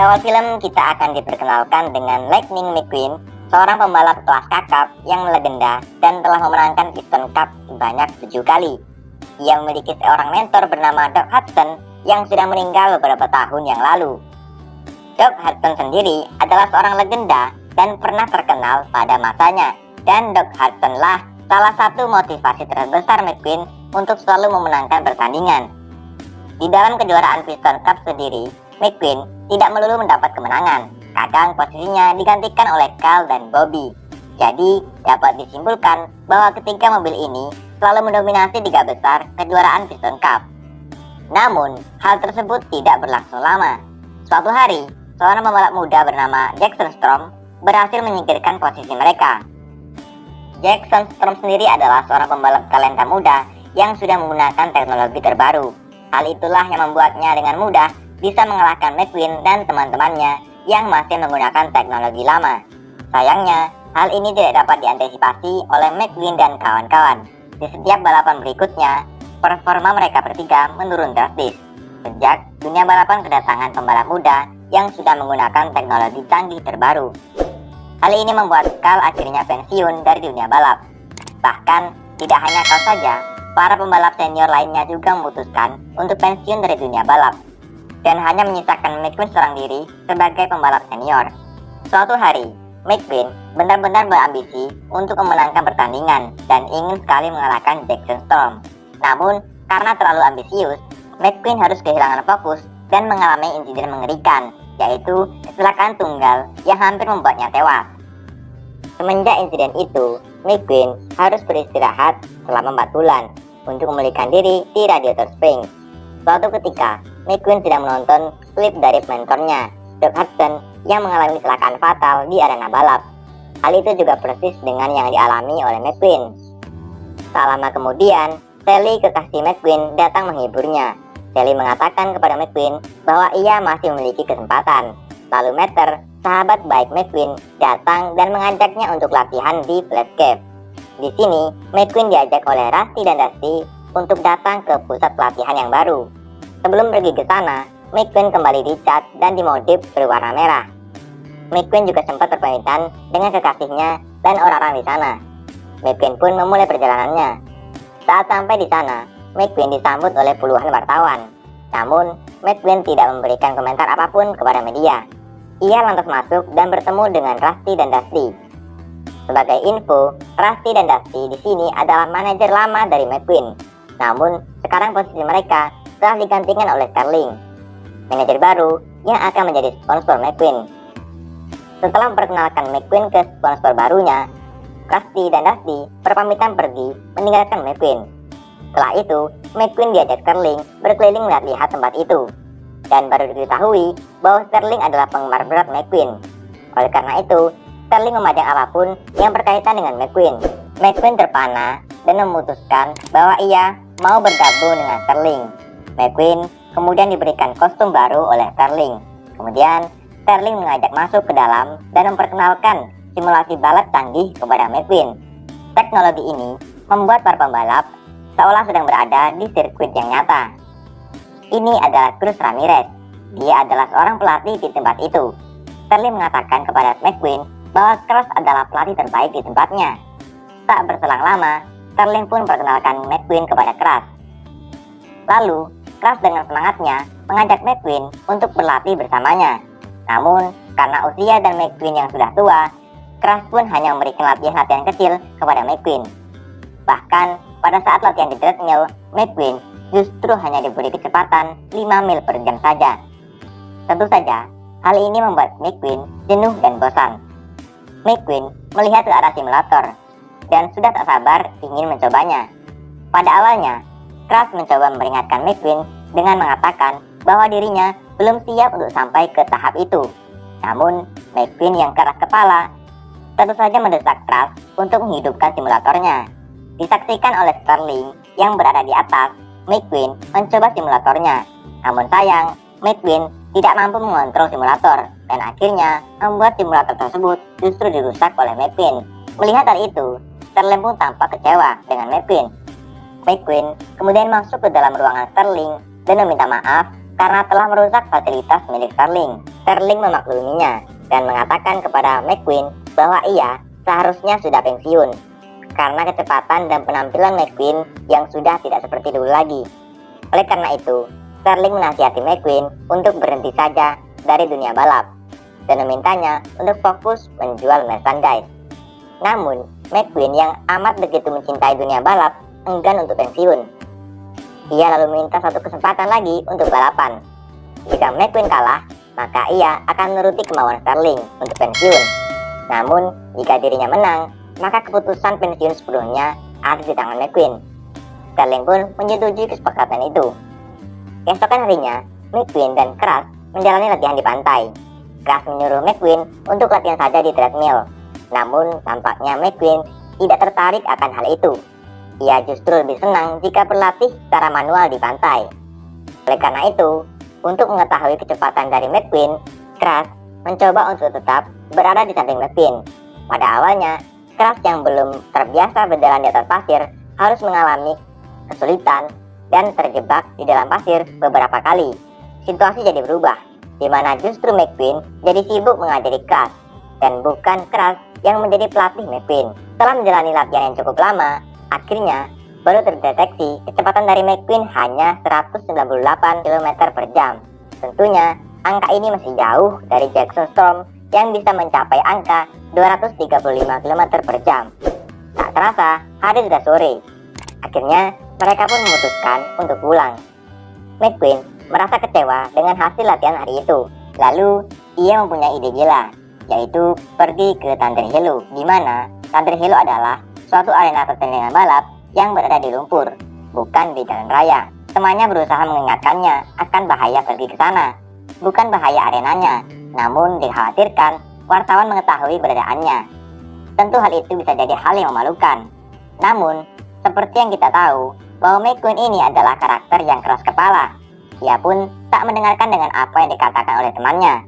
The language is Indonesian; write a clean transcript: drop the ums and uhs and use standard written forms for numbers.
awal film kita akan diperkenalkan dengan Lightning McQueen, seorang pembalap kelas kakap yang legenda dan telah memenangkan Piston Cup sebanyak 7 kali. Ia memiliki seorang mentor bernama Doc Hudson yang sudah meninggal beberapa tahun yang lalu. Doc Hudson sendiri adalah seorang legenda dan pernah terkenal pada masanya, dan Doc Hudson lah salah satu motivasi terbesar McQueen untuk selalu memenangkan pertandingan. Di dalam kejuaraan Piston Cup sendiri, McQueen tidak melulu mendapat kemenangan. Kadang posisinya digantikan oleh Carl dan Bobby. Jadi dapat disimpulkan bahwa ketiga mobil ini selalu mendominasi tiga besar kejuaraan Piston Cup. Namun hal tersebut tidak berlangsung lama. Suatu hari, seorang pembalap muda bernama Jackson Storm berhasil menyingkirkan posisi mereka. Jackson Storm sendiri adalah seorang pembalap talenta muda yang sudah menggunakan teknologi terbaru. Hal itulah yang membuatnya dengan mudah bisa mengalahkan McQueen dan teman-temannya yang masih menggunakan teknologi lama. Sayangnya, hal ini tidak dapat diantisipasi oleh McQueen dan kawan-kawan. Di setiap balapan berikutnya, performa mereka bertiga menurun drastis. Sejak dunia balapan kedatangan pembalap muda yang sudah menggunakan teknologi canggih terbaru. Hal ini membuat Carl akhirnya pensiun dari dunia balap. Bahkan, tidak hanya Carl saja, para pembalap senior lainnya juga memutuskan untuk pensiun dari dunia balap dan hanya menyisakan McQueen seorang diri sebagai pembalap senior. Suatu hari, McQueen benar-benar berambisi untuk memenangkan pertandingan dan ingin sekali mengalahkan Jackson Storm. Namun, karena terlalu ambisius, McQueen harus kehilangan fokus dan mengalami insiden mengerikan, yaitu kecelakaan tunggal yang hampir membuatnya tewas. Semenjak insiden itu, McQueen harus beristirahat selama 4 bulan untuk memulihkan diri di Radiator Springs. Suatu ketika, McQueen sedang menonton klip dari mentornya, Doc Hudson, yang mengalami kecelakaan fatal di arena balap. Hal itu juga persis dengan yang dialami oleh McQueen. Tak lama kemudian, Sally, kekasih McQueen, datang menghiburnya. Sally mengatakan kepada McQueen bahwa ia masih memiliki kesempatan. Lalu Mater, sahabat baik McQueen, datang dan mengajaknya untuk latihan di Flat Cave. Di sini, McQueen diajak oleh Rusty dan Dusty untuk datang ke pusat pelatihan yang baru. Sebelum pergi ke sana, McQueen kembali dicat dan dimodif berwarna merah. McQueen juga sempat berpamitan dengan kekasihnya dan orang-orang di sana. McQueen pun memulai perjalanannya. Saat sampai di sana, McQueen disambut oleh puluhan wartawan. Namun, McQueen tidak memberikan komentar apapun kepada media. Ia lantas masuk dan bertemu dengan Rusty dan Dusty. Sebagai info, Rusty dan Dusty di sini adalah manajer lama dari McQueen. Namun, sekarang posisi mereka telah digantikan oleh Sterling, manajer baru yang akan menjadi sponsor McQueen. Setelah memperkenalkan McQueen ke sponsor barunya, Rusty dan Dusty berpamitan pergi meninggalkan McQueen. Setelah itu, McQueen diajak Sterling berkeliling melihat tempat itu. Dan baru diketahui bahwa Sterling adalah penggemar berat McQueen. Oleh karena itu, Sterling memajang apapun yang berkaitan dengan McQueen. McQueen terpana dan memutuskan bahwa ia mau bergabung dengan Sterling. McQueen kemudian diberikan kostum baru oleh Sterling. Kemudian, Sterling mengajak masuk ke dalam dan memperkenalkan simulasi balap canggih kepada McQueen. Teknologi ini membuat para pembalap seolah sedang berada di sirkuit yang nyata. Ini adalah Cruz Ramirez. Dia adalah seorang pelatih di tempat itu. Sterling mengatakan kepada McQueen bahwa Cruz adalah pelatih terbaik di tempatnya. Tak berselang lama, Sterling pun memperkenalkan McQueen kepada Cruz. Lalu, Cruz dengan semangatnya mengajak McQueen untuk berlatih bersamanya. Namun, karena usia dan McQueen yang sudah tua, Cruz pun hanya memberikan latihan-latihan kecil kepada McQueen. Bahkan, pada saat latihan di treadmill, McQueen justru hanya diberi kecepatan 5 mil per jam saja. Tentu saja, hal ini membuat McQueen jenuh dan bosan. McQueen melihat ke arah simulator dan sudah tak sabar ingin mencobanya. Pada awalnya, Cruz mencoba memperingatkan McQueen dengan mengatakan bahwa dirinya belum siap untuk sampai ke tahap itu. Namun, McQueen yang keras kepala tentu saja mendesak Cruz untuk menghidupkan simulatornya. Disaksikan oleh Sterling yang berada di atas, McQueen mencoba simulatornya. Namun sayang, McQueen tidak mampu mengontrol simulator dan akhirnya membuat simulator tersebut justru dirusak oleh McQueen. Melihat hal itu, Sterling pun tampak kecewa dengan McQueen. McQueen kemudian masuk ke dalam ruangan Sterling dan meminta maaf karena telah merusak fasilitas milik Sterling. Sterling memakluminya dan mengatakan kepada McQueen bahwa ia seharusnya sudah pensiun karena kecepatan dan penampilan McQueen yang sudah tidak seperti dulu lagi. Oleh karena itu, Sterling menasihati McQueen untuk berhenti saja dari dunia balap dan memintanya untuk fokus menjual merchandise. Namun, McQueen yang amat begitu mencintai dunia balap enggan untuk pensiun. Ia lalu meminta satu kesempatan lagi untuk balapan. Jika McQueen kalah, maka ia akan menuruti kemauan Sterling untuk pensiun. Namun, jika dirinya menang, maka keputusan pensiun sepenuhnya ada di tangan McQueen. Sterling pun menyetujui kesepakatan itu. Keesokan harinya, McQueen dan Crash menjalani latihan di pantai. Crash menyuruh McQueen untuk latihan saja di treadmill. Namun, tampaknya McQueen tidak tertarik akan hal itu. Ia justru lebih senang jika berlatih secara manual di pantai. Oleh karena itu, untuk mengetahui kecepatan dari McQueen, Crash mencoba untuk tetap berada di samping McQueen. Pada awalnya, Crash yang belum terbiasa berjalan di atas pasir harus mengalami kesulitan dan terjebak di dalam pasir beberapa kali. Situasi jadi berubah, di mana justru McQueen jadi sibuk mengajari Crash dan bukan Crash yang menjadi pelatih McQueen. Setelah menjalani latihan yang cukup lama, akhirnya baru terdeteksi kecepatan dari McQueen hanya 198 km per jam. Tentunya angka ini masih jauh dari Jackson Storm yang bisa mencapai angka 235 km per jam. Tak terasa hari sudah sore. Akhirnya mereka pun memutuskan untuk pulang. McQueen merasa kecewa dengan hasil latihan hari itu. Lalu ia mempunyai ide gila, yaitu pergi ke Thunder Hollow, di mana Thunder Hollow adalah suatu arena pertandingan balap yang berada di lumpur, bukan di jalan raya. Temannya berusaha mengingatkannya akan bahaya pergi ke sana, bukan bahaya arenanya, namun dikhawatirkan wartawan mengetahui keberadaannya. Tentu hal itu bisa jadi hal yang memalukan. Namun, seperti yang kita tahu, bahwa McQueen ini adalah karakter yang keras kepala. Ia pun tak mendengarkan dengan apa yang dikatakan oleh temannya.